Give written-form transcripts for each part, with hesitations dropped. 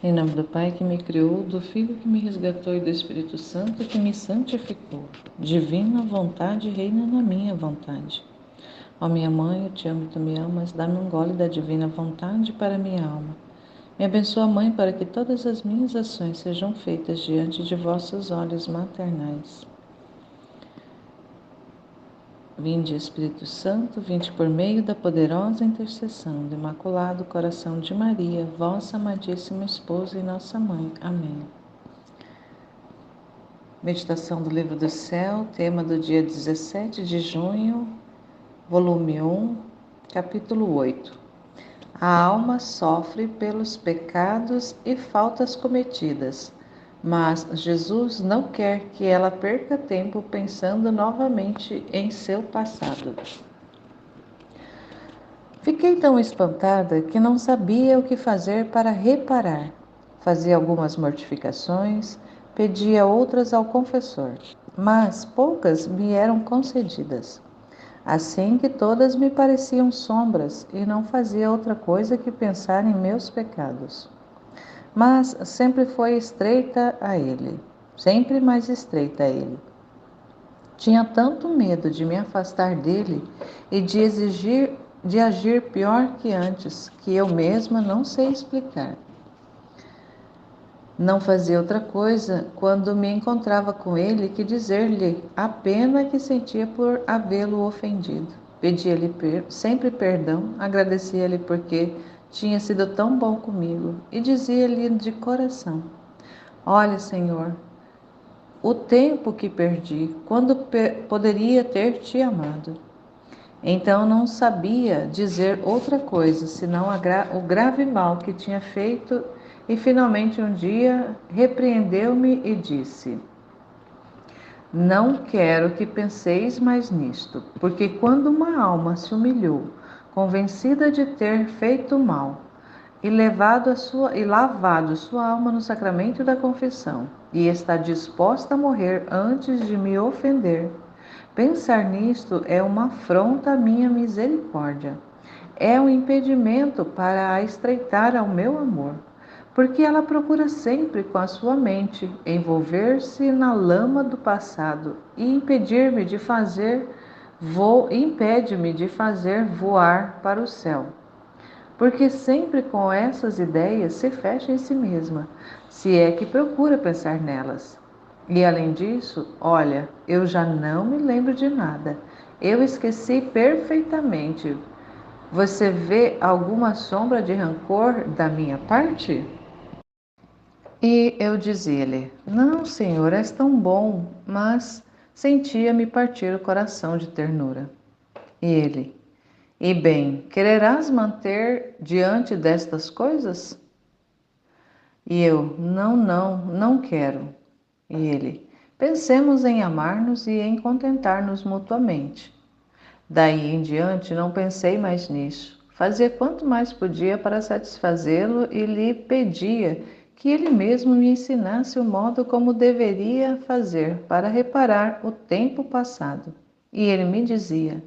Em nome do Pai que me criou, do Filho que me resgatou e do Espírito Santo que me santificou. Divina vontade reina na minha vontade. Ó minha mãe, eu te amo e tu me amas, dá-me um gole da divina vontade para minha alma. Me abençoa, Mãe, para que todas as minhas ações sejam feitas diante de vossos olhos maternais. Vinde, Espírito Santo, vinde por meio da poderosa intercessão do Imaculado Coração de Maria, vossa amadíssima esposa e nossa mãe. Amém. Meditação do Livro do Céu, tema do dia 17 de junho, volume 1, capítulo 8. A alma sofre pelos pecados e faltas cometidas, mas Jesus não quer que ela perca tempo pensando novamente em seu passado. Fiquei tão espantada que não sabia o que fazer para reparar. Fazia algumas mortificações, pedia outras ao confessor, mas poucas me eram concedidas. Assim que todas me pareciam sombras e não fazia outra coisa que pensar em meus pecados. Mas sempre foi estreita a ele, sempre mais estreita a ele. Tinha tanto medo de me afastar dele e de agir pior que antes, que eu mesma não sei explicar. Não fazia outra coisa quando me encontrava com ele que dizer-lhe a pena que sentia por havê-lo ofendido. Pedia-lhe sempre perdão, agradecia-lhe porque tinha sido tão bom comigo e dizia-lhe de coração: Olha, Senhor, o tempo que perdi, quando poderia ter te amado. Então não sabia dizer outra coisa, senão o grave mal que tinha feito, e finalmente um dia repreendeu-me e disse: Não quero que penseis mais nisto, porque quando uma alma se humilhou, convencida de ter feito mal, e lavado sua alma no sacramento da confissão, e está disposta a morrer antes de me ofender, pensar nisto é uma afronta à minha misericórdia. É um impedimento para a estreitar ao meu amor, porque ela procura sempre com a sua mente envolver-se na lama do passado e impede-me de fazer voar para o céu. Porque sempre com essas ideias se fecha em si mesma, se é que procura pensar nelas. E além disso, olha, eu já não me lembro de nada. Eu esqueci perfeitamente. Você vê alguma sombra de rancor da minha parte? E eu dizia-lhe: Não, Senhor, és tão bom, mas sentia-me partir o coração de ternura. E ele: E bem, quererás manter diante destas coisas? E eu: não quero. E ele: Pensemos em amar-nos e em contentar-nos mutuamente. Daí em diante não pensei mais nisso. Fazia quanto mais podia para satisfazê-lo e lhe pedia que ele mesmo me ensinasse o modo como deveria fazer para reparar o tempo passado. E ele me dizia: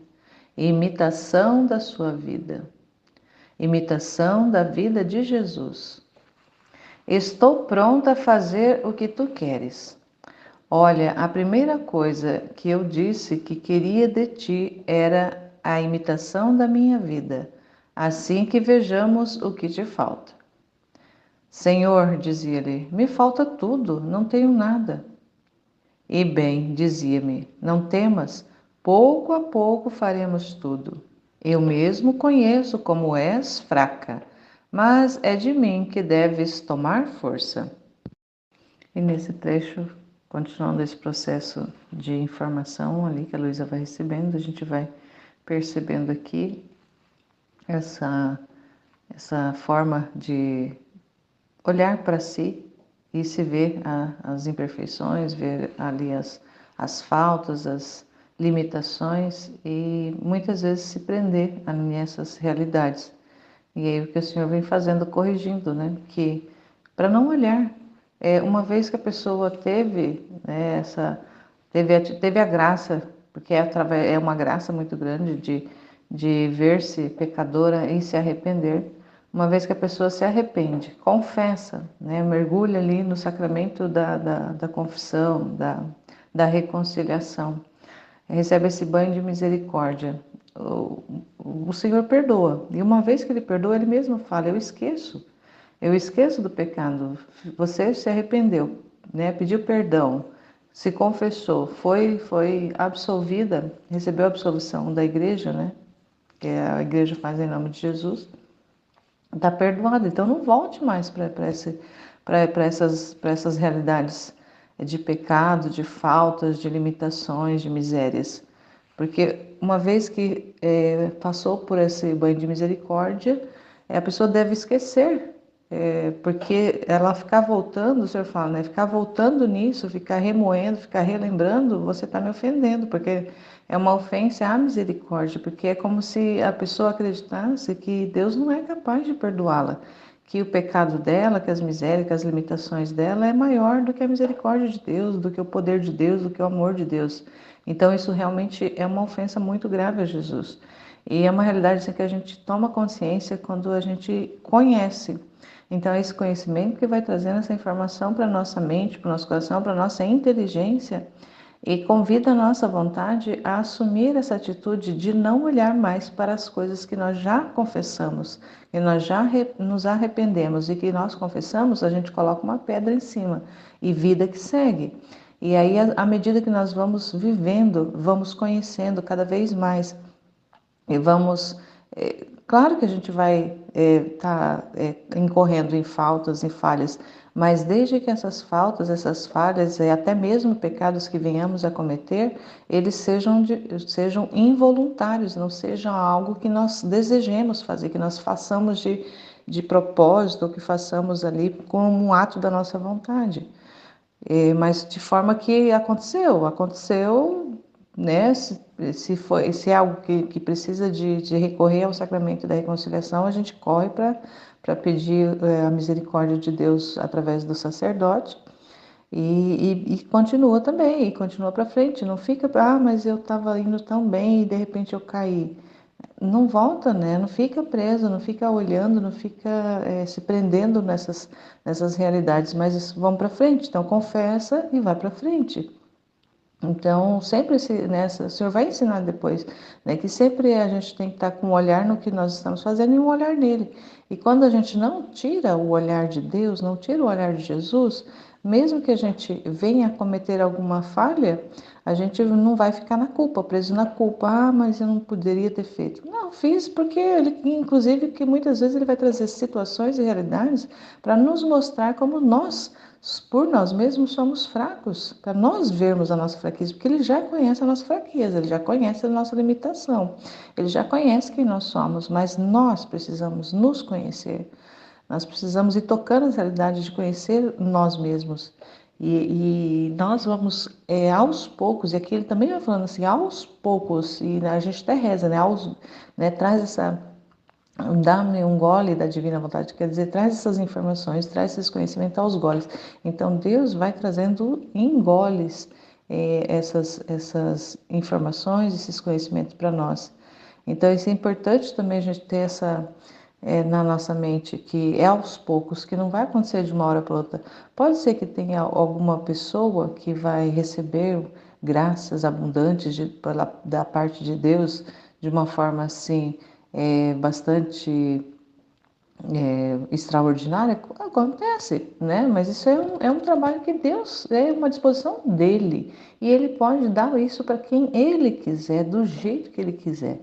imitação da sua vida, imitação da vida de Jesus. Estou pronta a fazer o que tu queres. Olha, a primeira coisa que eu disse que queria de ti era a imitação da minha vida, assim que vejamos o que te falta. Senhor, dizia-lhe, me falta tudo, não tenho nada. E bem, dizia-me, não temas, pouco a pouco faremos tudo. Eu mesmo conheço como és fraca, mas é de mim que deves tomar força. E nesse trecho, continuando esse processo de informação ali que a Luísa vai recebendo, a gente vai percebendo aqui essa forma de olhar para si e se ver as imperfeições, ver ali as faltas, as limitações e muitas vezes se prender nessas realidades. E aí o que o Senhor vem fazendo, corrigindo, né? Que para não olhar, uma vez que a pessoa teve, né, teve a graça, porque é uma graça muito grande de ver-se pecadora e se arrepender, uma vez que a pessoa se arrepende, confessa, né, mergulha ali no sacramento da confissão, da reconciliação, recebe esse banho de misericórdia, o Senhor perdoa. E uma vez que Ele perdoa, Ele mesmo fala: eu esqueço do pecado. Você se arrependeu, né, pediu perdão, se confessou, foi absolvida, recebeu a absolvição da igreja, né, que a igreja faz em nome de Jesus, está perdoado. Então não volte mais para essas realidades de pecado, de faltas, de limitações, de misérias. Porque uma vez que passou por esse banho de misericórdia, a pessoa deve esquecer, porque ela ficar voltando, o senhor fala, né? Ficar voltando nisso, ficar remoendo, ficar relembrando, você está me ofendendo, porque é uma ofensa à misericórdia, porque é como se a pessoa acreditasse que Deus não é capaz de perdoá-la, que o pecado dela, que as misérias, que as limitações dela é maior do que a misericórdia de Deus, do que o poder de Deus, do que o amor de Deus. Então isso realmente é uma ofensa muito grave a Jesus. E é uma realidade assim, que a gente toma consciência quando a gente conhece. Então é esse conhecimento que vai trazendo essa informação para a nossa mente, para o nosso coração, para a nossa inteligência, e convida a nossa vontade a assumir essa atitude de não olhar mais para as coisas que nós já confessamos, que nós já nos arrependemos e que nós confessamos, a gente coloca uma pedra em cima e vida que segue. E aí, à medida que nós vamos vivendo, vamos conhecendo cada vez mais e vamos. Claro que a gente vai estar incorrendo em faltas e falhas, mas desde que essas faltas, essas falhas e até mesmo pecados que venhamos a cometer, eles sejam involuntários, não sejam algo que nós desejemos fazer, que nós façamos de propósito, ou que façamos ali como um ato da nossa vontade. Mas de forma que aconteceu, né? Se é algo que precisa de recorrer ao sacramento da reconciliação, a gente corre para pedir a misericórdia de Deus através do sacerdote e continua também, e continua para frente. Não fica, mas eu estava indo tão bem e de repente eu caí. Não volta, né? Não fica preso, não fica olhando, não fica se prendendo nessas realidades, mas vamos para frente. Então confessa e vai para frente. Então sempre o senhor vai ensinar depois, né? Que sempre a gente tem que estar com um olhar no que nós estamos fazendo e um olhar nele. E quando a gente não tira o olhar de Deus, não tira o olhar de Jesus, mesmo que a gente venha a cometer alguma falha, a gente não vai ficar na culpa, preso na culpa. Mas eu não poderia ter feito. Não, fiz porque ele, inclusive, que muitas vezes ele vai trazer situações e realidades para nos mostrar como nós, por nós mesmos, somos fracos, para nós vermos a nossa fraqueza, porque ele já conhece a nossa fraqueza, ele já conhece a nossa limitação, ele já conhece quem nós somos, mas nós precisamos nos conhecer. Nós precisamos ir tocando as realidades de conhecer nós mesmos. E nós vamos aos poucos, e aqui ele também vai falando assim, aos poucos, e a gente até reza, né, traz essa, dá-me um gole da divina vontade, quer dizer, traz essas informações, traz esses conhecimentos aos goles. Então Deus vai trazendo em goles essas informações, esses conhecimentos para nós. Então isso é importante também a gente ter essa na nossa mente, que é aos poucos, que não vai acontecer de uma hora para outra. Pode ser que tenha alguma pessoa que vai receber graças abundantes da parte de Deus de uma forma assim bastante extraordinária. Acontece, né? Mas isso é um trabalho que Deus, é uma disposição dele, e ele pode dar isso para quem ele quiser, do jeito que ele quiser.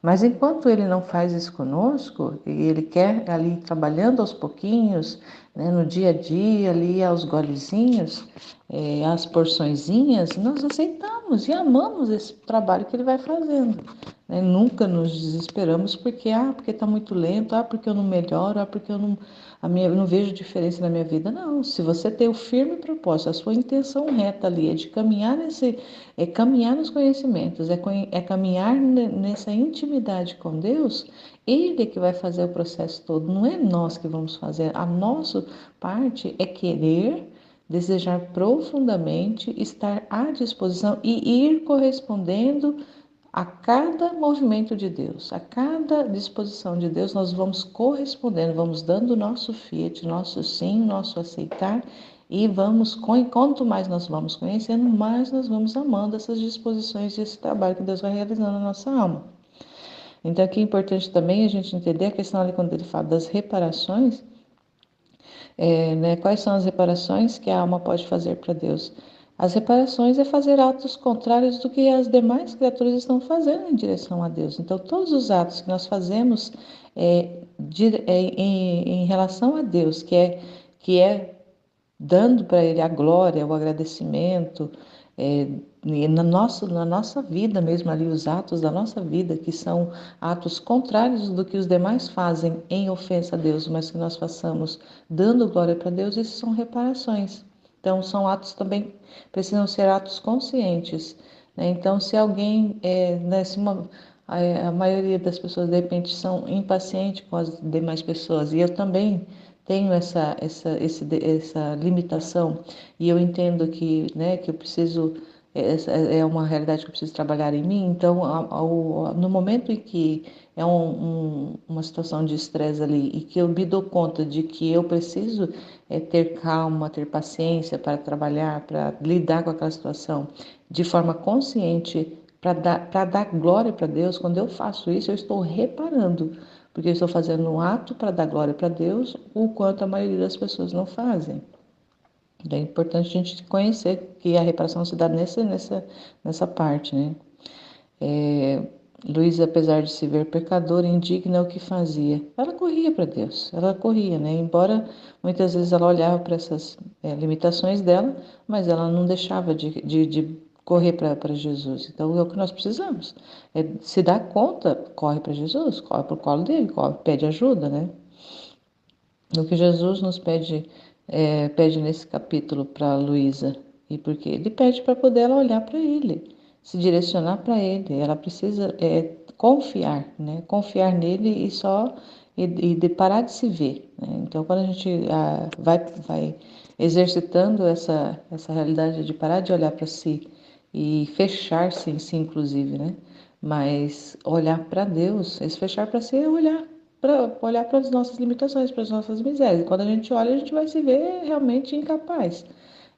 Mas enquanto ele não faz isso conosco, e ele quer ali trabalhando aos pouquinhos, né, no dia a dia, ali aos golezinhos, as porçõezinhas, nós aceitamos e amamos esse trabalho que ele vai fazendo, né? Nunca nos desesperamos porque está muito lento, porque eu não melhoro, porque eu não vejo diferença na minha vida. Não, se você tem o firme propósito, a sua intenção reta ali é de caminhar caminhar nos conhecimentos, é caminhar nessa intimidade com Deus, ele é que vai fazer o processo todo, não é nós que vamos fazer. A nossa parte é querer, desejar profundamente, estar à disposição e ir correspondendo A cada movimento de Deus, a cada disposição de Deus, nós vamos correspondendo, vamos dando o nosso fiat, nosso sim, nosso aceitar, e vamos, quanto mais nós vamos conhecendo, mais nós vamos amando essas disposições e esse trabalho que Deus vai realizando na nossa alma. Então aqui é importante também a gente entender a questão ali quando ele fala das reparações, né, quais são as reparações que a alma pode fazer para Deus? As reparações é fazer atos contrários do que as demais criaturas estão fazendo em direção a Deus. Então, todos os atos que nós fazemos em relação a Deus, que é dando para Ele a glória, o agradecimento, e na nossa vida mesmo ali, os atos da nossa vida, que são atos contrários do que os demais fazem em ofensa a Deus, mas que nós façamos dando glória para Deus, isso são reparações. Então, são atos também, precisam ser atos conscientes, né? Então, se alguém, a maioria das pessoas, de repente, são impacientes com as demais pessoas, e eu também tenho essa limitação, e eu entendo que, né, que eu preciso, essa é uma realidade que eu preciso trabalhar em mim. Então, no momento em que é uma situação de estresse ali e que eu me dou conta de que eu preciso ter calma, ter paciência para trabalhar, para lidar com aquela situação de forma consciente, para dar glória para Deus, quando eu faço isso, eu estou reparando, porque eu estou fazendo um ato para dar glória para Deus, o quanto a maioria das pessoas não fazem. Então, é importante a gente conhecer que a reparação se dá nessa parte, né? Luísa, apesar de se ver pecadora, indigna é o que fazia. Ela corria para Deus, ela corria, né? Embora muitas vezes ela olhava para essas limitações dela, mas ela não deixava de correr para Jesus. Então é o que nós precisamos. Se dar conta, corre para Jesus, corre para o colo dele, corre, pede ajuda, né? O que Jesus nos pede nesse capítulo para Luísa, e porque ele pede para poder ela olhar para ele, se direcionar para ele, ela precisa confiar, né? Confiar nele e de parar de se ver, né? Então, quando a gente vai exercitando essa realidade de parar de olhar para si e fechar-se em si, inclusive, né? Mas olhar para Deus, esse fechar para si é olhar para as nossas limitações, para as nossas misérias. Quando a gente olha, a gente vai se ver realmente incapaz.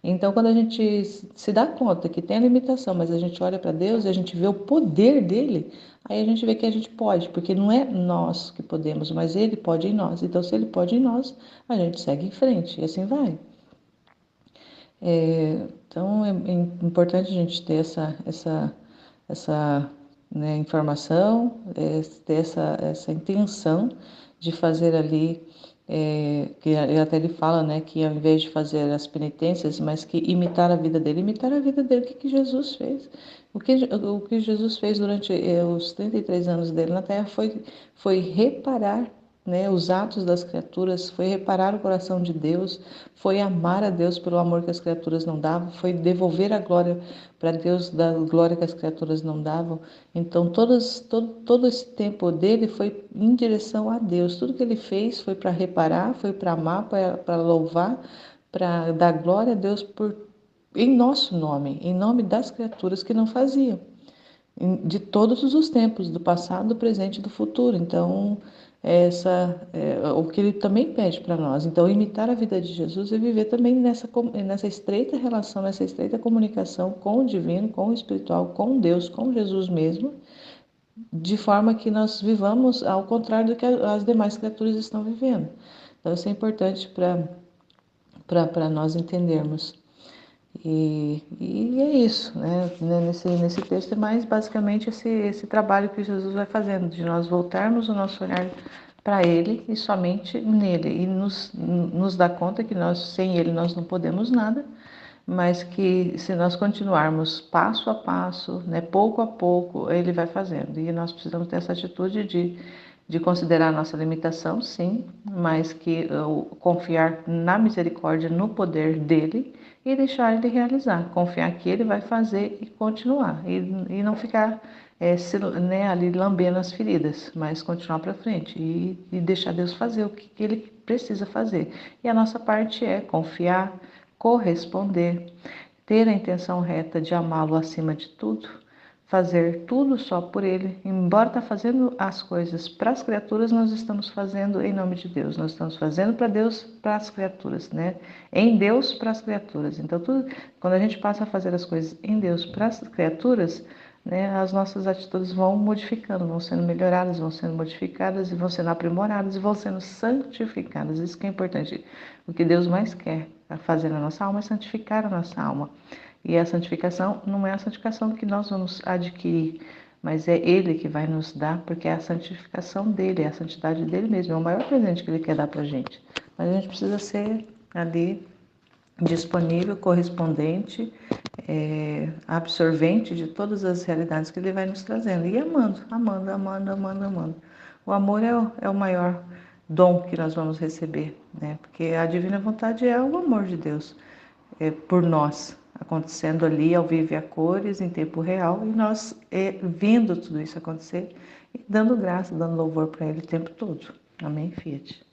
Então, quando a gente se dá conta que tem a limitação, mas a gente olha para Deus e a gente vê o poder dele, aí a gente vê que a gente pode, porque não é nós que podemos, mas ele pode em nós. Então, se ele pode em nós, a gente segue em frente e assim vai. Então, é importante a gente ter essa né, informação, ter essa intenção de fazer ali, que até ele fala, né, que ao invés de fazer as penitências, mas que imitar a vida dele, o que Jesus fez. O que Jesus fez durante os 33 anos dele na Terra foi reparar, né, os atos das criaturas, foi reparar o coração de Deus, foi amar a Deus pelo amor que as criaturas não davam, foi devolver a glória para Deus da glória que as criaturas não davam. Então, todo esse tempo dele foi em direção a Deus. Tudo que ele fez foi para reparar, foi para amar, para louvar, para dar glória a Deus em nosso nome, em nome das criaturas que não faziam, de todos os tempos, do passado, do presente e do futuro. Então, o que ele também pede para nós. Então, imitar a vida de Jesus e viver também nessa estreita relação, nessa estreita comunicação com o divino, com o espiritual, com Deus, com Jesus mesmo, de forma que nós vivamos ao contrário do que as demais criaturas estão vivendo. Então, isso é importante para nós entendermos. E é isso, né? Nesse texto é mais basicamente esse trabalho que Jesus vai fazendo, de nós voltarmos o nosso olhar para Ele e somente nele, e nos dar conta que sem Ele nós não podemos nada, mas que se nós continuarmos passo a passo, né, pouco a pouco, Ele vai fazendo. E nós precisamos ter essa atitude de considerar a nossa limitação, sim, mas que confiar na misericórdia, no poder dele e deixar ele realizar, confiar que ele vai fazer e continuar, e não ficar ali lambendo as feridas, mas continuar para frente e deixar Deus fazer o que ele precisa fazer. E a nossa parte é confiar, corresponder, ter a intenção reta de amá-lo acima de tudo, fazer tudo só por Ele. Embora tá fazendo as coisas para as criaturas, nós estamos fazendo em nome de Deus. Nós estamos fazendo para Deus, para as criaturas, né? Em Deus, para as criaturas. Então, quando a gente passa a fazer as coisas em Deus, para as criaturas, né, as nossas atitudes vão modificando, vão sendo melhoradas, vão sendo modificadas e vão sendo aprimoradas e vão sendo santificadas. Isso que é importante. O que Deus mais quer fazer na nossa alma é santificar a nossa alma. E a santificação não é a santificação que nós vamos adquirir, mas é Ele que vai nos dar, porque é a santificação dele, é a santidade dele mesmo, é o maior presente que Ele quer dar para a gente. Mas a gente precisa ser ali disponível, correspondente, absorvente de todas as realidades que Ele vai nos trazendo. E amando, amando, amando, amando, amando. O amor é o maior dom que nós vamos receber, né? Porque a divina vontade é o amor de Deus por nós, acontecendo ali ao vivo e a cores, em tempo real, e nós vendo tudo isso acontecer e dando graça, dando louvor para Ele o tempo todo. Amém, Fiat.